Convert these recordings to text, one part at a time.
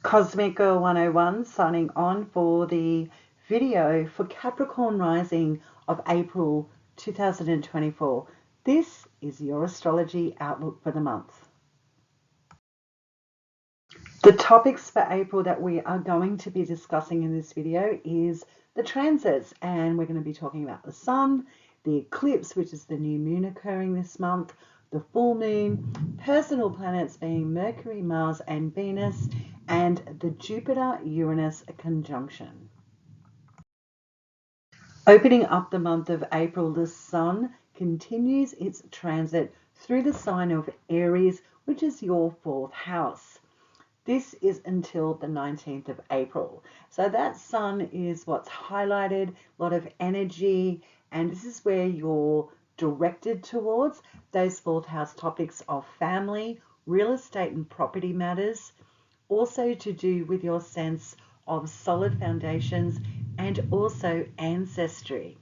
Cosmic Girl 101 signing on for the video for Capricorn rising of April 2024. This is your astrology outlook for the month. The topics for April that we are going to be discussing in this video is the transits, and we're going to be talking about the sun, the eclipse, which is the new moon occurring this month, the full moon, personal planets being Mercury, Mars and Venus, and the Jupiter-Uranus conjunction. Opening up the month of April, the sun continues its transit through the sign of Aries, which is your fourth house. This is until the 19th of April. So that sun is what's highlighted, a lot of energy, and this is where you're directed towards those fourth house topics of family, real estate and property matters, also to do with your sense of solid foundations and also ancestry.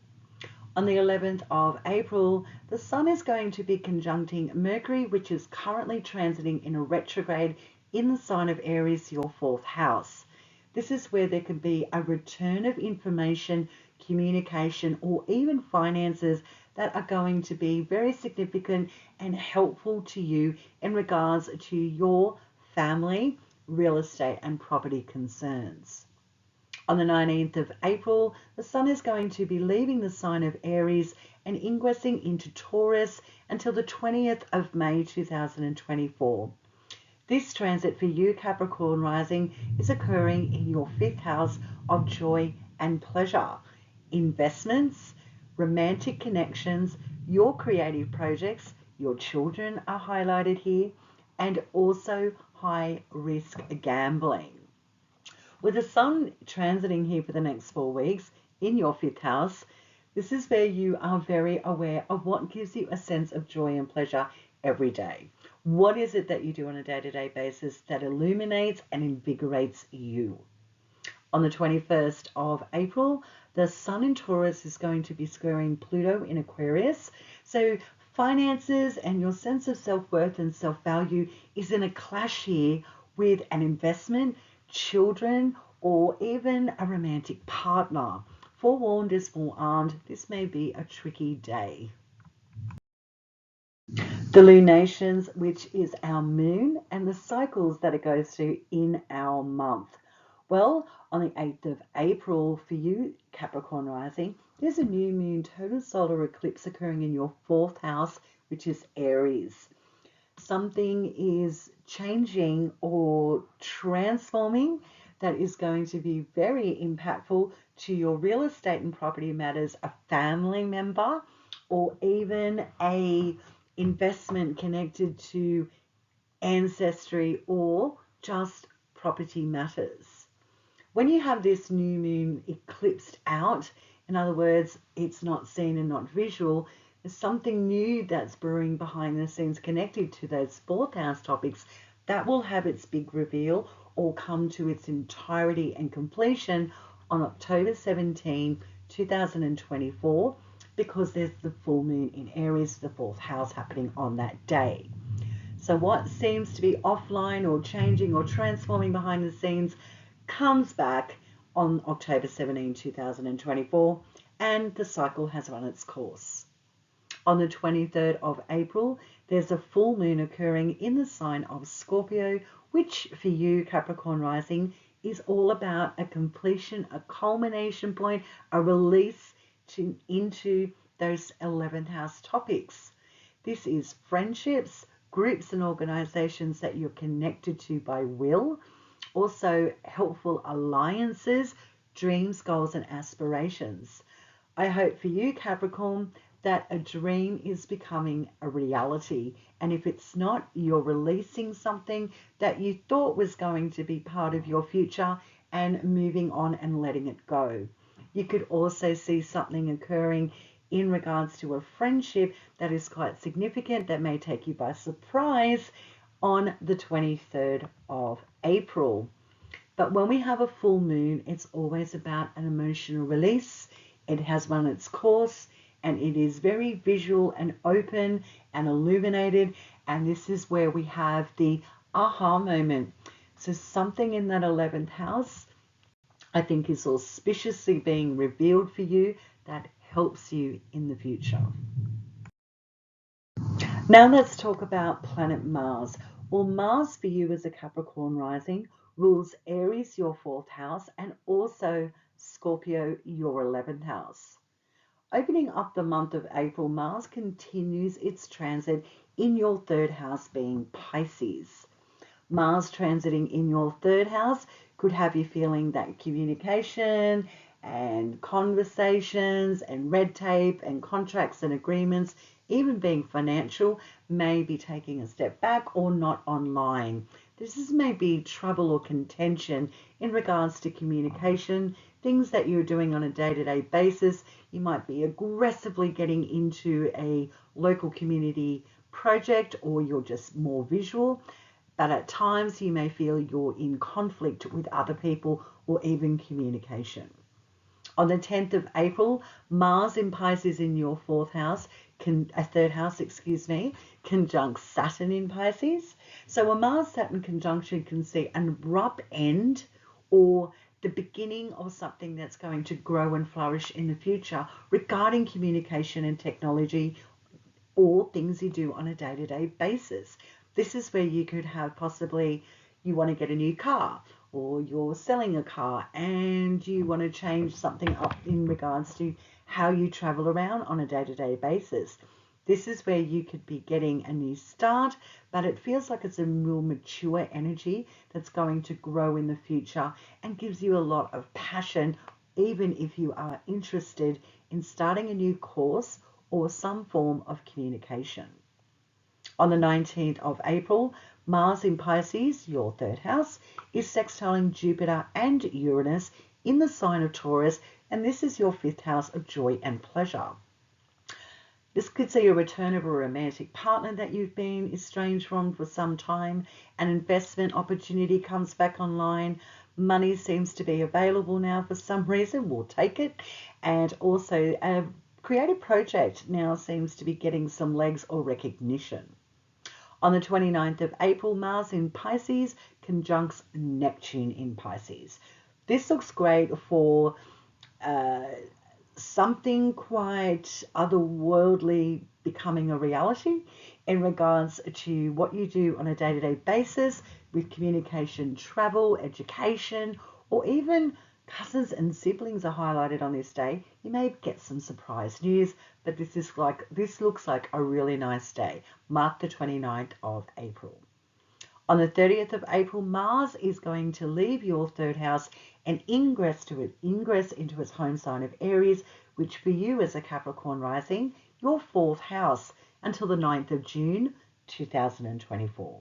On the 11th of April, the sun is going to be conjuncting Mercury, which is currently transiting in a retrograde in the sign of Aries, your fourth house. This is where there could be a return of information, communication, or even finances that are going to be very significant and helpful to you in regards to your family, real estate, and property concerns. On the 19th of April, the sun is going to be leaving the sign of Aries and ingressing into Taurus until the 20th of May 2024. This transit for you, Capricorn rising, is occurring in your fifth house of joy and pleasure, investments, romantic connections, your creative projects, your children are highlighted here, and also high risk gambling. With the sun transiting here for the next 4 weeks in your fifth house, this is where you are very aware of what gives you a sense of joy and pleasure every day. What is it that you do on a day-to-day basis that illuminates and invigorates you? On the 21st of April, the sun in Taurus is going to be squaring Pluto in Aquarius. So finances and your sense of self-worth and self-value is in a clash here with an investment, children, or even a romantic partner. Forewarned is forearmed. This may be a tricky day. The lunations, which is our moon, and the cycles that it goes through in our month. Well, on the 8th of April for you, Capricorn rising, there's a new moon total solar eclipse occurring in your fourth house, which is Aries. Something is changing or transforming that is going to be very impactful to your real estate and property matters, a family member, or even a investment connected to ancestry or just property matters. When you have this new moon eclipsed out, in other words, it's not seen and not visual, there's something new that's brewing behind the scenes connected to those fourth house topics that will have its big reveal or come to its entirety and completion on October 17, 2024, because there's the full moon in Aries, the fourth house, happening on that day. So what seems to be offline or changing or transforming behind the scenes comes back on October 17, 2024, and the cycle has run its course. On the 23rd of April, there's a full moon occurring in the sign of Scorpio, which for you, Capricorn rising, is all about a completion, a culmination point, a release into those 11th house topics. This is friendships, groups and organizations that you're connected to by will, also helpful alliances, dreams, goals and aspirations. I hope for you, Capricorn, that a dream is becoming a reality. And if it's not, you're releasing something that you thought was going to be part of your future and moving on and letting it go. You could also see something occurring in regards to a friendship that is quite significant that may take you by surprise on the 23rd of April. But when we have a full moon, it's always about an emotional release. It has run its course and it is very visual and open and illuminated. And this is where we have the aha moment. So something in that 11th house, I think, is auspiciously being revealed for you that helps you in the future. Now let's talk about planet Mars. Well, Mars for you as a Capricorn rising rules Aries, your 4th house, and also Scorpio, your 11th house. Opening up the month of April, Mars continues its transit in your 3rd house, being Pisces. Mars transiting in your 3rd house could have you feeling that communication and conversations and red tape and contracts and agreements, even being financial, may be taking a step back or not online. This is maybe trouble or contention in regards to communication, things that you're doing on a day-to-day basis. You might be aggressively getting into a local community project, or you're just more visual. But at times you may feel you're in conflict with other people or even communication. On the 10th of April, Mars in Pisces in your 4th house, a 3rd house, conjunct Saturn in Pisces. So a Mars-Saturn conjunction can see an abrupt end or the beginning of something that's going to grow and flourish in the future regarding communication and technology, or things you do on a day-to-day basis. This is where you could have possibly you want to get a new car, or you're selling a car and you want to change something up in regards to how you travel around on a day-to-day basis. This is where you could be getting a new start, but it feels like it's a real mature energy that's going to grow in the future and gives you a lot of passion, even if you are interested in starting a new course or some form of communication. On the 19th of April, Mars in Pisces, your 3rd house, is sextiling Jupiter and Uranus in the sign of Taurus, and this is your 5th house of joy and pleasure. This could see a return of a romantic partner that you've been estranged from for some time. An investment opportunity comes back online. Money seems to be available now for some reason. We'll take it. And also a creative project now seems to be getting some legs or recognition. On the 29th of April, Mars in Pisces conjuncts Neptune in Pisces. This looks great for something quite otherworldly becoming a reality in regards to what you do on a day-to-day basis with communication, travel, education, or even cousins and siblings are highlighted on this day. You may get some surprise news, but this looks like a really nice day. Mark the 29th of April. On the 30th of April, Mars is going to leave your 3rd house and ingress into its home sign of Aries, which for you as a Capricorn rising, your 4th house, until the 9th of June 2024.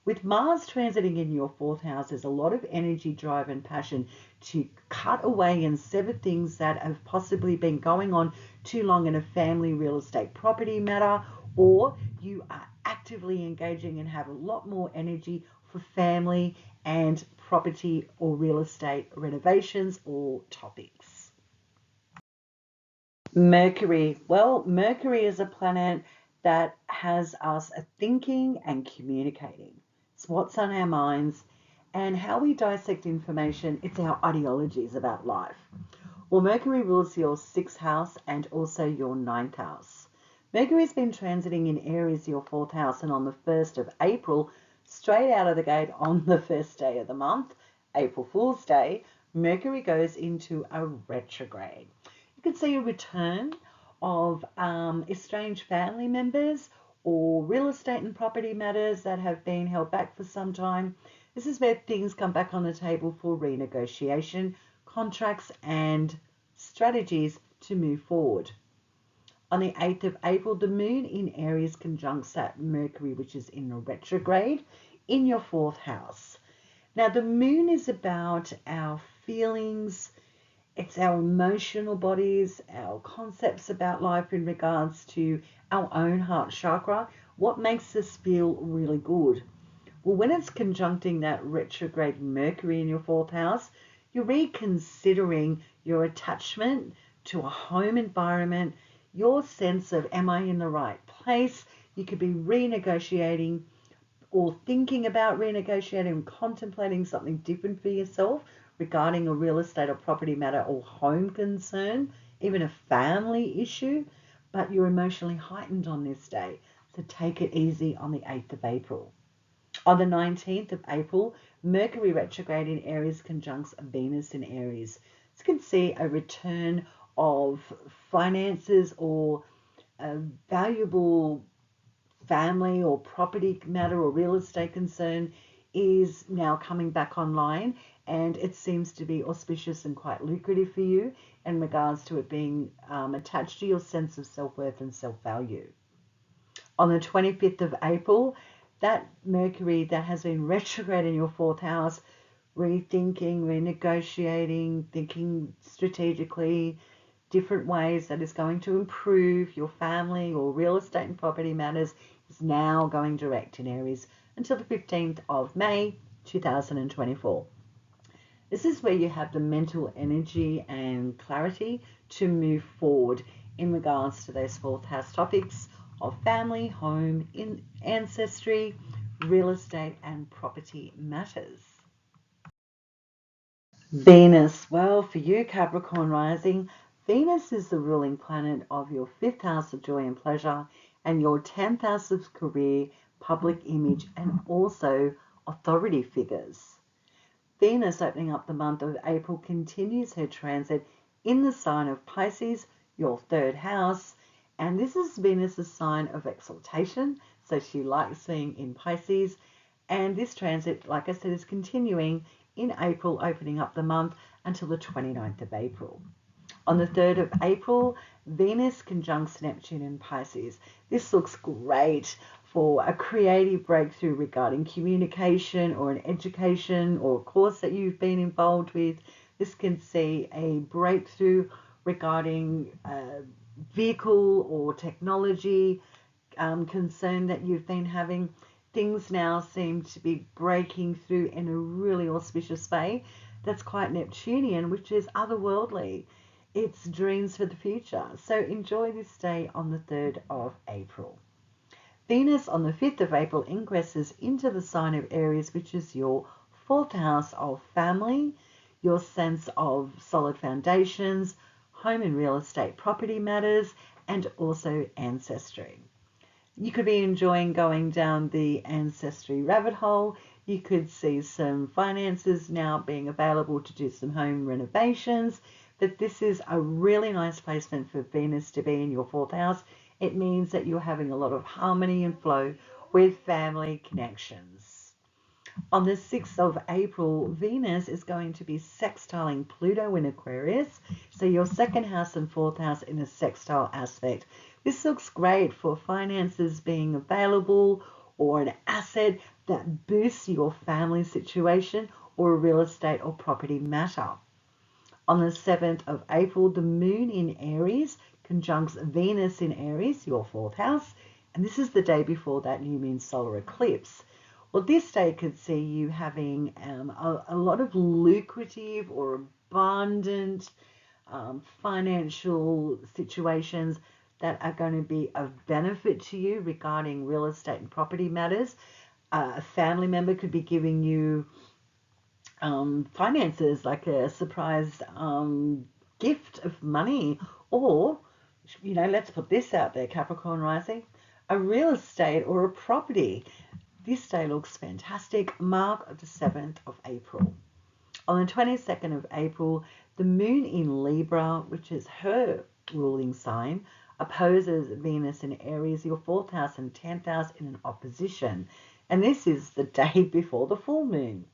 With Mars transiting in your 4th house, there's a lot of energy, drive and passion to cut away and sever things that have possibly been going on too long in a family, real estate, property matter, or you are actively engaging and have a lot more energy for family and property or real estate renovations or topics. Mercury. Well, Mercury is a planet that has us thinking and communicating. It's what's on our minds and how we dissect information. It's our ideologies about life. Well, Mercury rules your 6th house and also your 9th house. Mercury's been transiting in Aries, your 4th house, and on the 1st of April, straight out of the gate on the first day of the month, April Fool's Day, Mercury goes into a retrograde. You could see a return of estranged family members or real estate and property matters that have been held back for some time. This is where things come back on the table for renegotiation, contracts and strategies to move forward. On the 8th of April, the moon in Aries conjuncts that Mercury, which is in a retrograde, in your 4th house. Now, the moon is about our feelings, it's our emotional bodies, our concepts about life in regards to our own heart chakra, what makes us feel really good. Well, when it's conjuncting that retrograde Mercury in your 4th house, you're reconsidering your attachment to a home environment, your sense of, am I in the right place? You could be renegotiating or thinking about renegotiating and contemplating something different for yourself regarding a real estate or property matter or home concern, even a family issue, but you're emotionally heightened on this day. So take it easy on the 8th of April. On the 19th of April, Mercury retrograde in Aries conjuncts Venus in Aries. So you can see a return of finances or a valuable family or property matter or real estate concern is now coming back online, and it seems to be auspicious and quite lucrative for you in regards to it being attached to your sense of self-worth and self-value. On the 25th of April, that Mercury that has been retrograde in your fourth house, rethinking, renegotiating, thinking strategically, different ways that is going to improve your family or real estate and property matters, is now going direct in Aries until the 15th of May 2024. This is where you have the mental energy and clarity to move forward in regards to those fourth house topics of family, home, ancestry, real estate, and property matters. Venus. Well, for you, Capricorn rising, Venus is the ruling planet of your fifth house of joy and pleasure and your 10th house of career, public image, and also authority figures. Venus, opening up the month of April, continues her transit in the sign of Pisces, your third house. And this is Venus's sign of exaltation, so she likes being in Pisces. And this transit, like I said, is continuing in April, opening up the month until the 29th of April. On the 3rd of April, Venus conjuncts Neptune in Pisces. This looks great for a creative breakthrough regarding communication or an education or a course that you've been involved with. This can see a breakthrough regarding a vehicle or technology concern that you've been having. Things now seem to be breaking through in a really auspicious way that's quite Neptunian, which is otherworldly. It's dreams for the future. So enjoy this day on the 3rd of April. Venus on the 5th of April ingresses into the sign of Aries, which is your fourth house of family, your sense of solid foundations, home and real estate property matters, and also ancestry. You could be enjoying going down the ancestry rabbit hole. You could see some finances now being available to do some home renovations. But this is a really nice placement for Venus to be in your fourth house. It means that you're having a lot of harmony and flow with family connections. On the 6th of April, Venus is going to be sextiling Pluto in Aquarius. So your second house and fourth house in a sextile aspect. This looks great for finances being available or an asset that boosts your family situation or a real estate or property matter. On the 7th of April, the moon in Aries conjuncts Venus in Aries, your fourth house, and this is the day before that new moon solar eclipse. Well, this day could see you having a lot of lucrative or abundant financial situations that are going to be of benefit to you regarding real estate and property matters. A family member could be giving you finances, like a surprise gift of money, or, let's put this out there, Capricorn rising, a real estate or a property. This day looks fantastic. Mark the 7th of April. On the 22nd of April, the moon in Libra, which is her ruling sign, opposes Venus in Aries, your fourth house and 10th house, in an opposition. And this is the day before the full moon.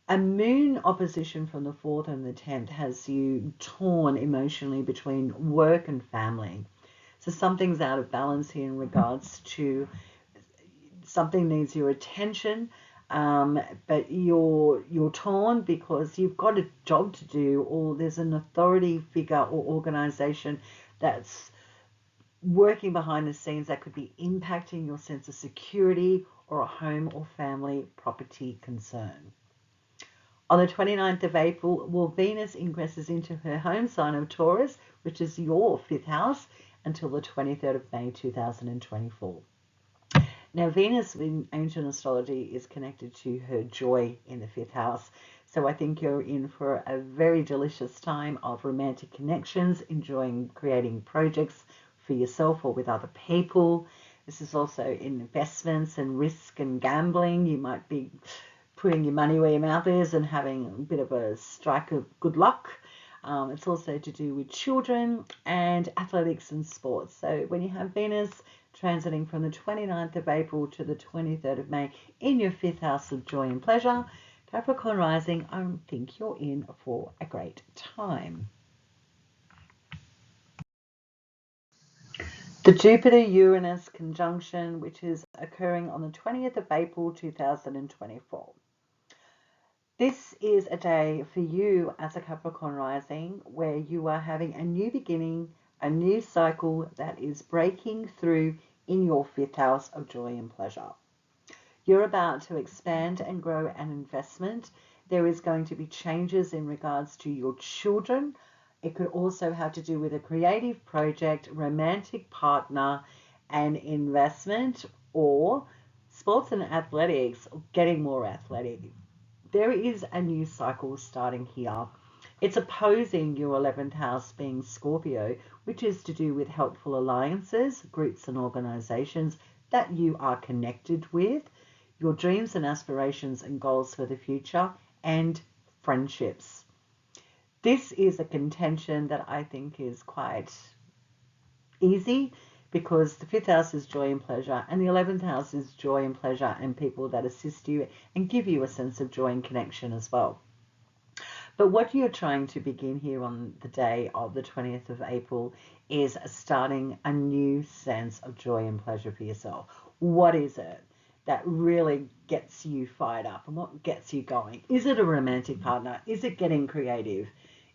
A moon opposition from the 4th and the 10th has you torn emotionally between work and family. So something's out of balance here in regards to something needs your attention, but you're torn because you've got a job to do, or there's an authority figure or organization that's working behind the scenes that could be impacting your sense of security or a home or family property concern. On the 29th of April, Venus ingresses into her home sign of Taurus, which is your fifth house, until the 23rd of May 2024. Now, Venus in ancient astrology is connected to her joy in the fifth house. So I think you're in for a very delicious time of romantic connections, enjoying creating projects for yourself or with other people. This is also in investments and risk and gambling. You might be putting your money where your mouth is and having a bit of a strike of good luck. It's also to do with children and athletics and sports. So when you have Venus transiting from the 29th of April to the 23rd of May in your fifth house of joy and pleasure, Capricorn rising, I think you're in for a great time. The Jupiter-Uranus conjunction, which is occurring on the 20th of April 2024. This is a day for you as a Capricorn rising where you are having a new beginning, a new cycle that is breaking through in your fifth house of joy and pleasure. You're about to expand and grow an investment. There is going to be changes in regards to your children. It could also have to do with a creative project, romantic partner, an investment, or sports and athletics, getting more athletic. There is a new cycle starting here. It's opposing your 11th house being Scorpio, which is to do with helpful alliances, groups and organizations that you are connected with, your dreams and aspirations and goals for the future, and friendships. This is a contention that I think is quite easy because the fifth house is joy and pleasure and the 11th house is joy and pleasure and people that assist you and give you a sense of joy and connection as well. But what you're trying to begin here on the day of the 20th of April is starting a new sense of joy and pleasure for yourself. What is it that really gets you fired up and what gets you going? Is it a romantic partner? Is it getting creative?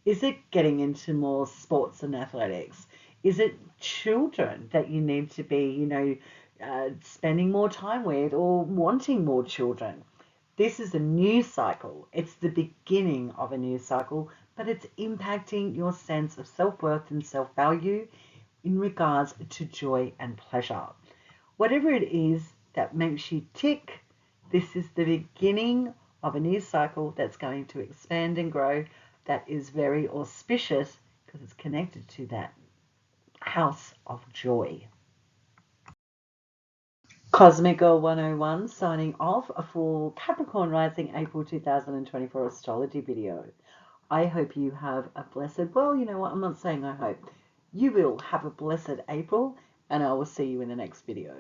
Is it getting into more sports and athletics? Is it children that you need to be, spending more time with or wanting more children? This is a new cycle. It's the beginning of a new cycle, but it's impacting your sense of self-worth and self-value in regards to joy and pleasure. Whatever it is that makes you tick, this is the beginning of a new cycle that's going to expand and grow, that is very auspicious because it's connected to that house of joy. Cosmic Girl 101 signing off for Capricorn Rising April 2024 astrology video. I hope you have a blessed, well, you know what, I'm not saying I hope. You will have a blessed April and I will see you in the next video.